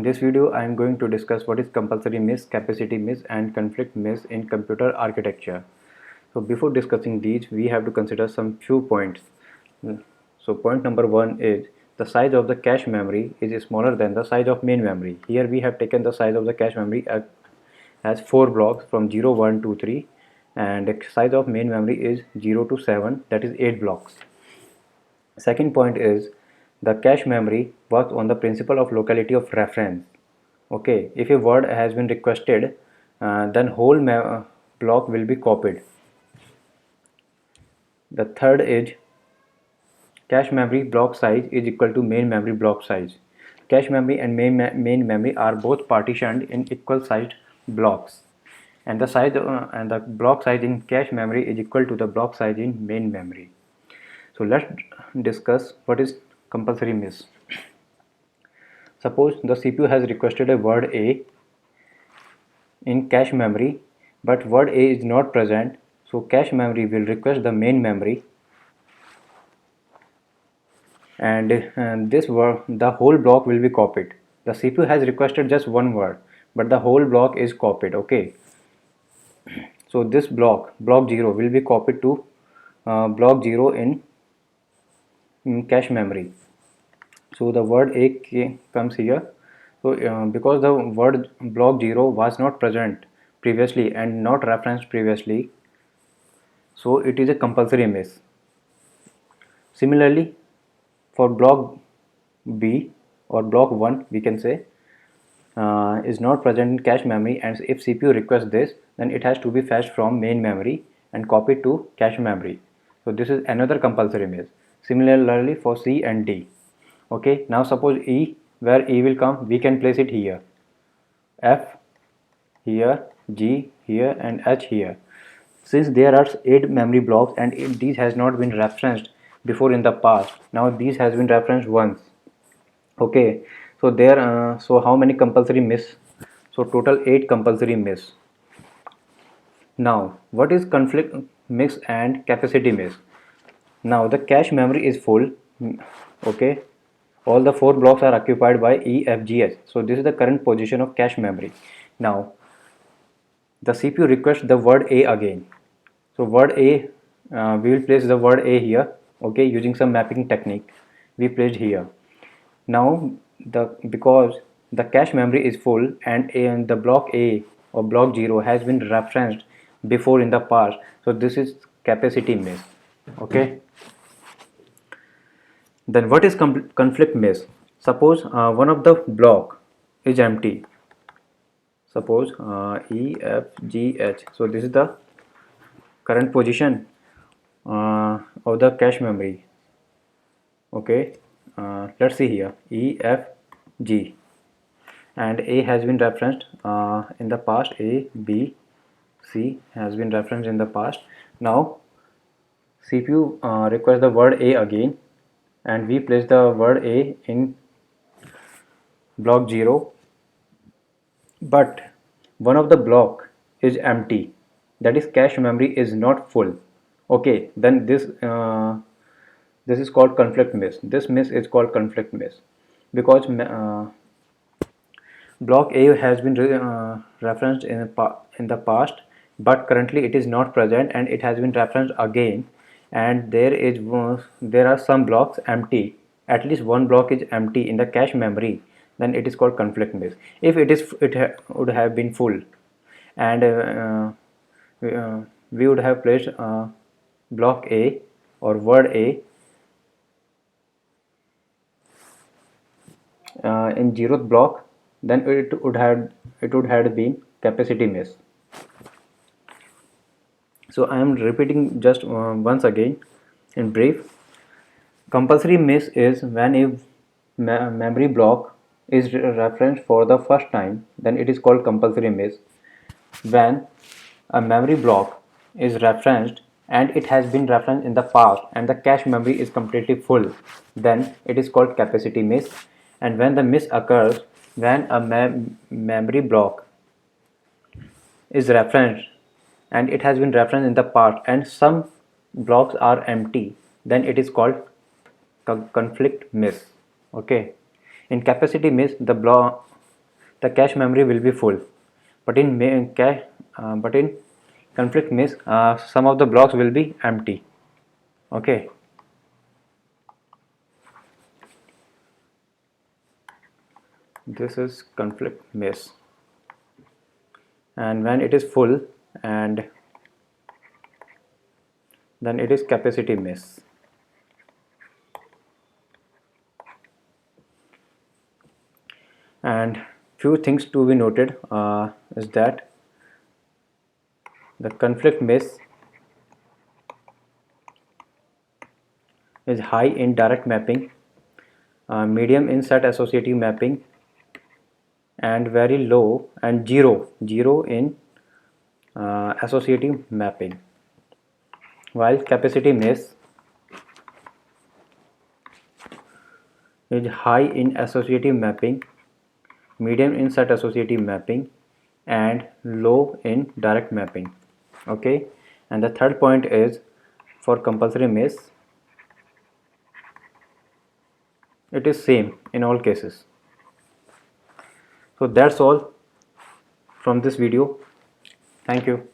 In this video, I am going to discuss what is compulsory miss, capacity miss and conflict miss in computer architecture. So before discussing these, we have to consider some few points. So point number one is the size of the cache memory is smaller than the size of main memory. Here we have taken the size of the cache memory as 4 blocks from 0, 1, 2, 3, and the size of main memory is 0 to 7, that is 8 blocks. Second point is the cache memory works on the principle of locality of reference. Okay, if a word has been requested, then whole block will be copied. The third is cache memory block size is equal to main memory block size. Cache memory and main memory are both partitioned in equal sized blocks, and the size and the block size in cache memory is equal to the block size in main memory. So let's discuss what is compulsory miss. Suppose the CPU has requested a word A in cache memory, but word A is not present, so cache memory will request the main memory, and the whole block will be copied. The CPU has requested just one word, but the whole block is copied. Okay, so this block 0 will be copied to block 0 in cache memory. So the word A comes here. So because the word block 0 was not present previously and not referenced previously, so it is a compulsory miss. Similarly, for block B or block 1, we can say is not present in cache memory, and if CPU requests this, then it has to be fetched from main memory and copied to cache memory. So this is another compulsory miss. Similarly for C and D. Okay, now suppose E, where E will come, we can place it here, F here, G here and H here. Since there are 8 memory blocks and these has not been referenced before in the past, now these has been referenced once. Okay, so there so how many compulsory miss? So total 8 compulsory miss. Now what is conflict miss and capacity miss? Now the cache memory is full. Okay, all the 4 blocks are occupied by E, F, G, H. So this is the current position of cache memory. Now the CPU requests the word A again. So word A, we will place the word A here. Okay, using some mapping technique, we placed here. Now because the cache memory is full and the block A or block 0 has been referenced before in the past, so this is capacity miss. Okay, then what is conflict miss? Suppose one of the block is empty. Suppose E, F, G, H. So this is the current position of the cache memory. Okay, let's see here, E, F, G, and A has been referenced in the past. A, B, C has been referenced in the past. Now CPU requests the word A again, and we place the word A in block 0, but one of the block is empty, that is cache memory is not full. Okay, then this is called conflict miss. This miss is called conflict miss because block A has been referenced in the past, but currently it is not present and it has been referenced again, and there are some blocks empty. At least one block is empty in the cache memory, then it is called conflict miss. If would have been full, and we would have placed block A or word A in 0th block, then it would have been capacity miss. So I am repeating just once again in brief. Compulsory miss is when a memory block is referenced for the first time, then it is called compulsory miss. When a memory block is referenced and it has been referenced in the past and the cache memory is completely full, then it is called capacity miss. And when the miss occurs when a memory block is referenced and it has been referenced in the past and some blocks are empty, then it is called conflict miss. Okay, in capacity miss, the block the cache memory will be full, but in conflict mesh some of the blocks will be empty. Okay, this is conflict mesh, and when it is full, and then it is capacity mesh. And few things to be noted is that the conflict mesh is high in direct mapping, medium in set associative mapping, and very low and zero in associative mapping, while capacity mesh is high in associative mapping, medium in set associative mapping, and low in direct mapping. Okay, and the third point is for compulsory mesh, it is same in all cases. So that's all from this video. Thank you.